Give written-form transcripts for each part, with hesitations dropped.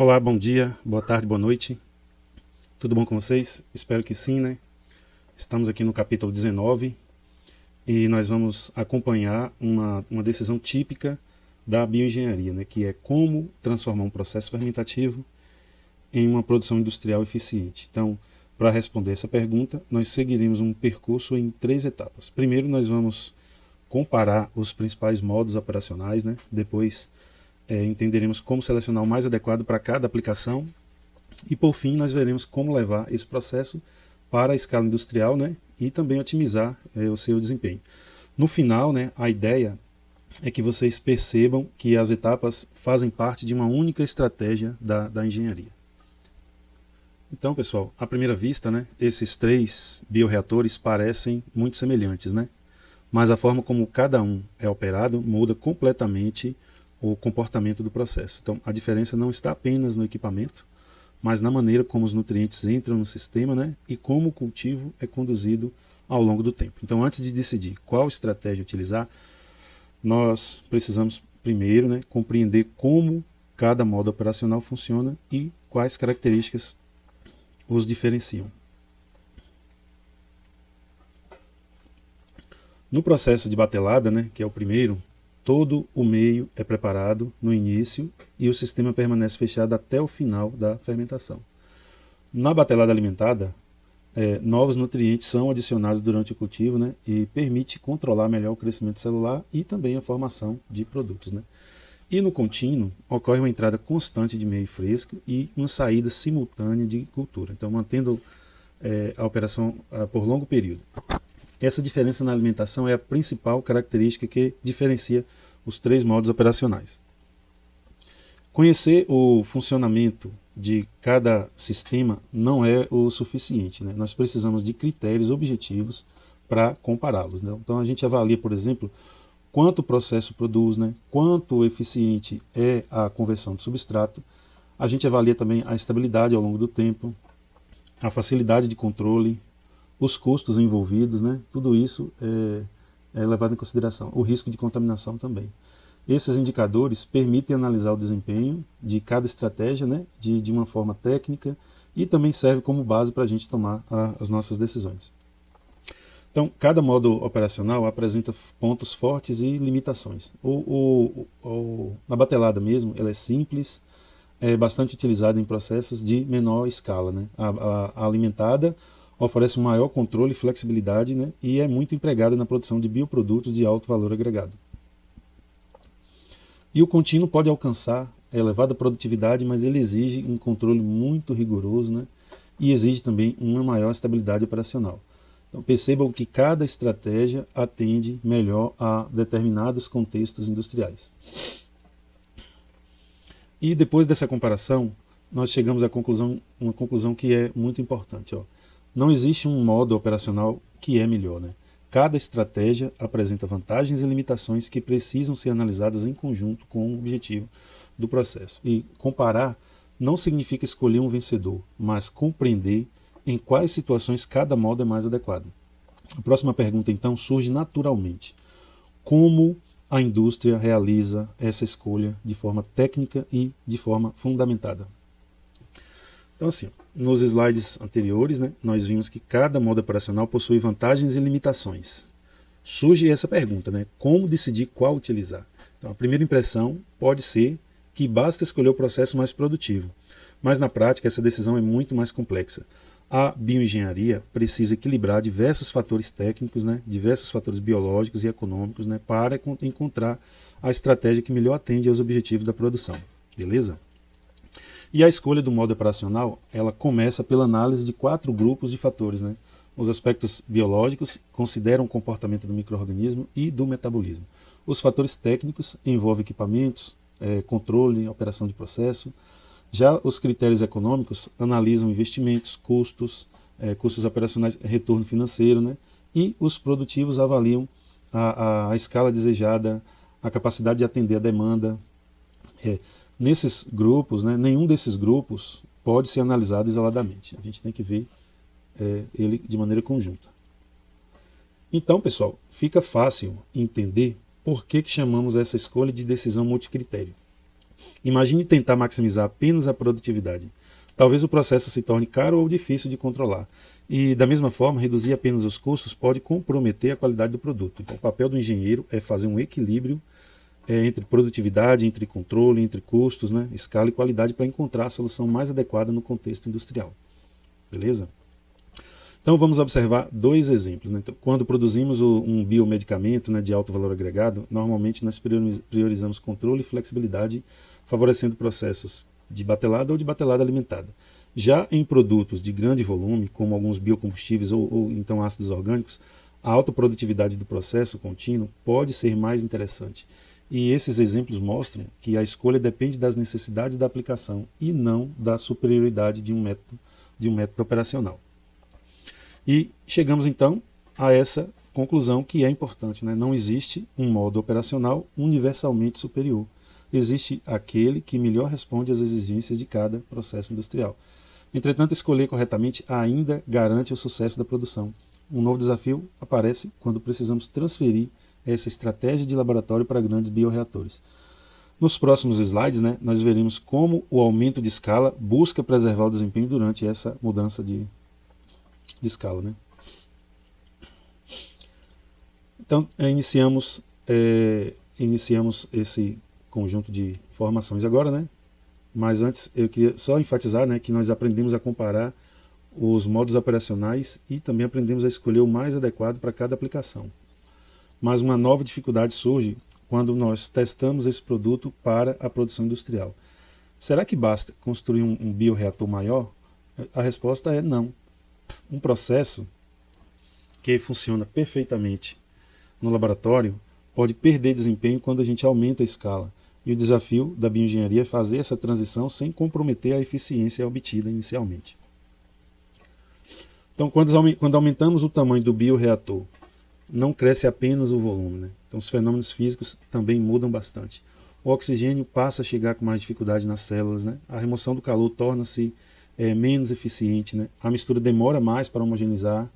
Olá, bom dia, boa tarde, boa noite. Tudo bom com vocês? Espero que sim, né? Estamos aqui no capítulo 19 e nós vamos acompanhar uma decisão típica da bioengenharia, né? Que é como transformar um processo fermentativo em uma produção industrial eficiente. Então, para responder essa pergunta, nós seguiremos um percurso em 3 etapas. Primeiro, nós vamos comparar os principais modos operacionais, né? Depois, entenderemos como selecionar o mais adequado para cada aplicação. E por fim, nós veremos como levar esse processo para a escala industrial, né, e também otimizar o seu desempenho. No final, né, a ideia é que vocês percebam que as etapas fazem parte de uma única estratégia da engenharia. Então, pessoal, à primeira vista, né, esses 3 bioreatores parecem muito semelhantes, né? Mas a forma como cada um é operado muda completamente o comportamento do processo. Então, a diferença não está apenas no equipamento, mas na maneira como os nutrientes entram no sistema, né, e como o cultivo é conduzido ao longo do tempo. Então, antes de decidir qual estratégia utilizar, nós precisamos primeiro, né, compreender como cada modo operacional funciona e quais características os diferenciam. No processo de batelada, né, que é o primeiro, todo o meio é preparado no início e o sistema permanece fechado até o final da fermentação. Na batelada alimentada, novos nutrientes são adicionados durante o cultivo, né, e permite controlar melhor o crescimento celular e também a formação de produtos, né. E no contínuo, ocorre uma entrada constante de meio fresco e uma saída simultânea de cultura, então mantendo a operação por longo período. Essa diferença na alimentação é a principal característica que diferencia os 3 modos operacionais. Conhecer o funcionamento de cada sistema não é o suficiente, né? Nós precisamos de critérios objetivos para compará-los, né? Então a gente avalia, por exemplo, quanto o processo produz, né? Quanto eficiente é a conversão de substrato. A gente avalia também a estabilidade ao longo do tempo, a facilidade de controle, os custos envolvidos, né? Tudo isso é levado em consideração. O risco de contaminação também. Esses indicadores permitem analisar o desempenho de cada estratégia, né? de uma forma técnica e também serve como base para a gente tomar as nossas decisões. Então, cada modo operacional apresenta pontos fortes e limitações. A batelada mesmo, ela é simples, é bastante utilizada em processos de menor escala, né? A alimentada oferece um maior controle e flexibilidade, né, e é muito empregada na produção de bioprodutos de alto valor agregado. E o contínuo pode alcançar elevada produtividade, mas ele exige um controle muito rigoroso, né, e exige também uma maior estabilidade operacional. Então percebam que cada estratégia atende melhor a determinados contextos industriais. E depois dessa comparação, nós chegamos à uma conclusão que é muito importante. Não existe um modo operacional que é melhor, né? Cada estratégia apresenta vantagens e limitações que precisam ser analisadas em conjunto com o objetivo do processo. E comparar não significa escolher um vencedor, mas compreender em quais situações cada modo é mais adequado. A próxima pergunta, então, surge naturalmente. Como a indústria realiza essa escolha de forma técnica e de forma fundamentada? Então, assim, nos slides anteriores, né, nós vimos que cada modo operacional possui vantagens e limitações. Surge essa pergunta, né, como decidir qual utilizar? Então, a primeira impressão pode ser que basta escolher o processo mais produtivo, mas na prática essa decisão é muito mais complexa. A bioengenharia precisa equilibrar diversos fatores técnicos, né, diversos fatores biológicos e econômicos, né, para encontrar a estratégia que melhor atende aos objetivos da produção. Beleza? E a escolha do modo operacional, ela começa pela análise de 4 grupos de fatores, né? Os aspectos biológicos consideram o comportamento do micro-organismo e do metabolismo. Os fatores técnicos envolvem equipamentos, controle, operação de processo. Já os critérios econômicos analisam investimentos, custos operacionais, retorno financeiro, né? E os produtivos avaliam a escala desejada, a capacidade de atender a demanda. Nesses grupos, né, nenhum desses grupos pode ser analisado isoladamente. A gente tem que ver ele de maneira conjunta. Então, pessoal, fica fácil entender por que chamamos essa escolha de decisão multicritério. Imagine tentar maximizar apenas a produtividade. Talvez o processo se torne caro ou difícil de controlar. E, da mesma forma, reduzir apenas os custos pode comprometer a qualidade do produto. Então, o papel do engenheiro é fazer um equilíbrio entre produtividade, entre controle, entre custos, né, escala e qualidade para encontrar a solução mais adequada no contexto industrial. Beleza? Então vamos observar dois exemplos. Né? Então, quando produzimos um biomedicamento, né, de alto valor agregado, normalmente nós priorizamos controle e flexibilidade, favorecendo processos de batelada ou de batelada alimentada. Já em produtos de grande volume, como alguns biocombustíveis ou então ácidos orgânicos, a alta produtividade do processo contínuo pode ser mais interessante. E esses exemplos mostram que a escolha depende das necessidades da aplicação e não da superioridade de um método operacional. E chegamos então a essa conclusão que é importante, né? Não existe um modo operacional universalmente superior. Existe aquele que melhor responde às exigências de cada processo industrial. Entretanto, escolher corretamente ainda garante o sucesso da produção. Um novo desafio aparece quando precisamos transferir essa estratégia de laboratório para grandes bioreatores. Nos próximos slides, né, nós veremos como o aumento de escala busca preservar o desempenho durante essa mudança de escala. Né? Então, iniciamos esse conjunto de informações agora, né? Mas antes eu queria só enfatizar, né, que nós aprendemos a comparar os modos operacionais e também aprendemos a escolher o mais adequado para cada aplicação. Mas uma nova dificuldade surge quando nós testamos esse produto para a produção industrial. Será que basta construir um bioreator maior? A resposta é não. Um processo que funciona perfeitamente no laboratório pode perder desempenho quando a gente aumenta a escala. E o desafio da bioengenharia é fazer essa transição sem comprometer a eficiência obtida inicialmente. Então, quando aumentamos o tamanho do bioreator, não cresce apenas o volume, né? Então, os fenômenos físicos também mudam bastante. O oxigênio passa a chegar com mais dificuldade nas células, né? A remoção do calor torna-se menos eficiente, né? A mistura demora mais para homogeneizar.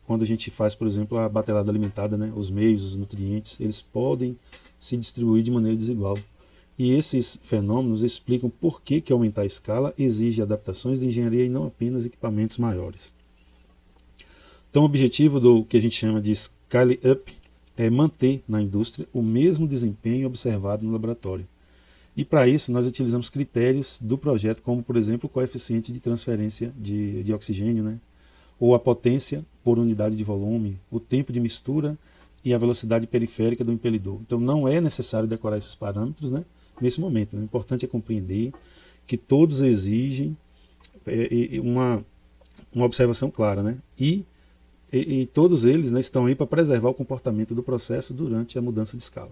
Quando a gente faz, por exemplo, a batelada alimentada, né? Os meios, os nutrientes, eles podem se distribuir de maneira desigual. E esses fenômenos explicam por que aumentar a escala exige adaptações de engenharia e não apenas equipamentos maiores. Então, o objetivo do que a gente chama de scale up é manter na indústria o mesmo desempenho observado no laboratório. E para isso nós utilizamos critérios do projeto, como por exemplo o coeficiente de transferência de oxigênio, né? Ou a potência por unidade de volume, o tempo de mistura e a velocidade periférica do impelidor. Então não é necessário decorar esses parâmetros, né, nesse momento. O importante é compreender que todos exigem uma observação clara, né? E todos eles, né, estão aí para preservar o comportamento do processo durante a mudança de escala.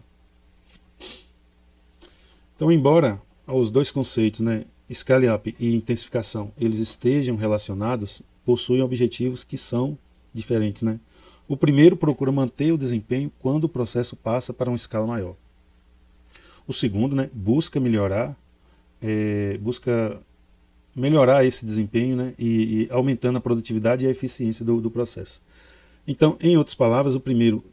Então, embora os dois conceitos, né, scale up e intensificação, eles estejam relacionados, possuem objetivos que são diferentes, né? O primeiro procura manter o desempenho quando o processo passa para uma escala maior. O segundo, né, busca melhorar esse desempenho, né, e aumentando a produtividade e a eficiência do processo. Então, em outras palavras, o primeiro,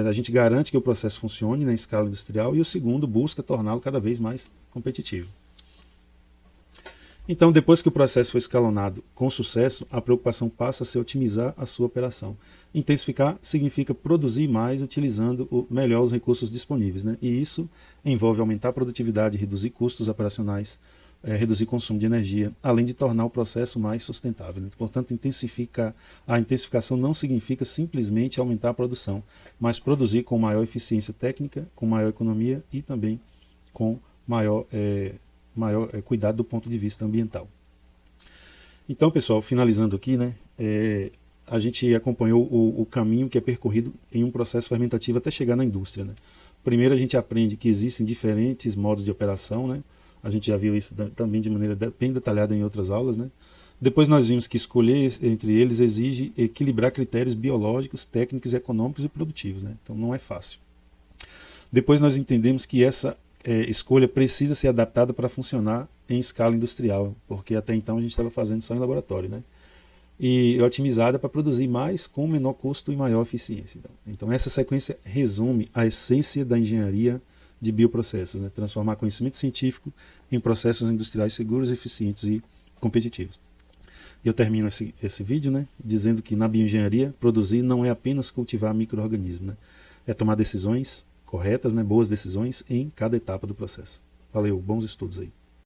a gente garante que o processo funcione na escala industrial e o segundo busca torná-lo cada vez mais competitivo. Então, depois que o processo foi escalonado com sucesso, a preocupação passa a ser otimizar a sua operação. Intensificar significa produzir mais utilizando melhor os recursos disponíveis, né? E isso envolve aumentar a produtividade, reduzir custos operacionais, reduzir consumo de energia, além de tornar o processo mais sustentável, né? Portanto, a intensificação não significa simplesmente aumentar a produção, mas produzir com maior eficiência técnica, com maior economia e também com maior cuidado do ponto de vista ambiental. Então, pessoal, finalizando aqui, né, a gente acompanhou o caminho que é percorrido em um processo fermentativo até chegar na indústria, né? Primeiro a gente aprende que existem diferentes modos de operação, né? A gente já viu isso também de maneira bem detalhada em outras aulas, né? Depois nós vimos que escolher entre eles exige equilibrar critérios biológicos, técnicos, econômicos e produtivos, né? Então não é fácil. Depois nós entendemos que essa escolha precisa ser adaptada para funcionar em escala industrial, porque até então a gente estava fazendo só em laboratório, né? E otimizada para produzir mais com menor custo e maior eficiência. Então essa sequência resume a essência da engenharia de bioprocessos, né? Transformar conhecimento científico em processos industriais seguros, eficientes e competitivos. E eu termino esse vídeo, né, dizendo que na bioengenharia produzir não é apenas cultivar micro-organismos, né? É tomar decisões corretas, né, boas decisões em cada etapa do processo. Valeu, bons estudos aí.